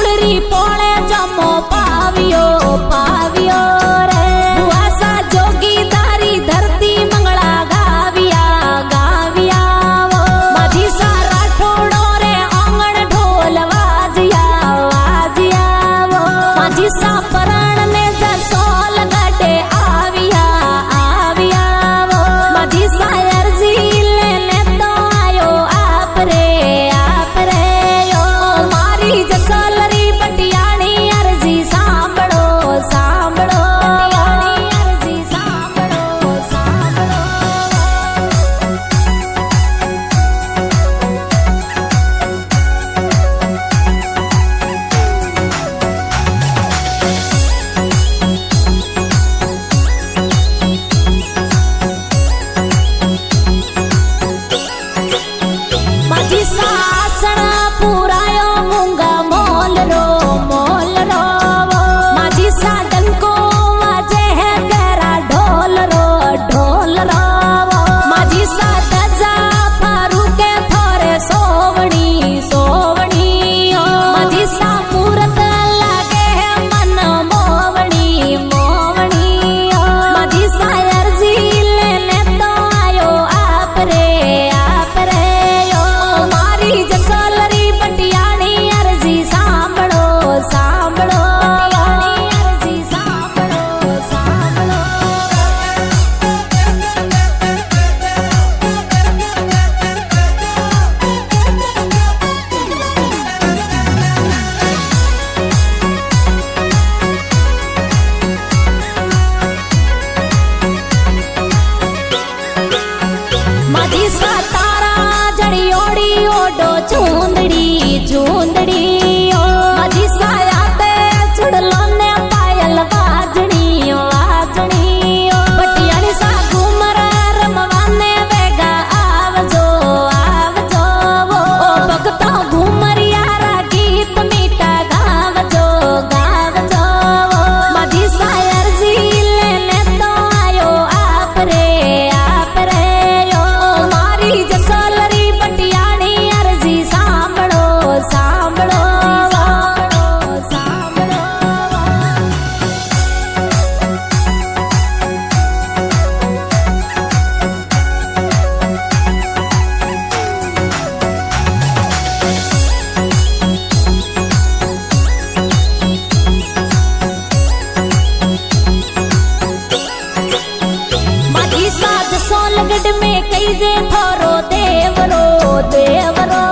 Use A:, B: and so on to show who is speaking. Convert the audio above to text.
A: सुंदरी पोळे जमो पावियो पावियो रे बुआसा जोगीदारी धरती मंगला गाविया गाविया वो माझी सारा ठोडो रे आंगण ढोल वाजिया वाजिया वो माझी सा परण ने जसोल गटे आविया आविया वो माझी सा अर्जी लेने तो आयो आप रे यो मारी जसोलरी बटियाणी अर्जी सांभळो सांभळो अर्जी सांभळो सांभळो माझी सासण पुरायो मुंगा मोल रो माझी साडन को वाजे है गरा ढोल रो माझी सादजा फारू के थोरे सोवणी सोवणी माझी सा मूरत लागे है मन मोवणी मोवणी माझी सा अर्जी लेने तो आयो आप रे यो मारी जसोलरी बटियाणी अर्जी सांभळो सांभळो अर्जी सांभळो सांभळो माझी सातारा जड़ियोड़ी ओडो चूंदड़ी चूंदड़ी माझी साया ते चुड़लो ने पायल वाजनी वाजनी बटियाणी सा घूमर रमवाने वेगा आवजो आवजो वो भगतो घूमरिया रा गीत मीठा गावजो गावजो माझी सा अर्जी लेने तो आयो आप रे यो मारी जसोलरी बटियाणी अर्जी सांभळो सांभळो सांभळो माझी साज सोलगढ़ में कई जे थोरो देवरो देवरो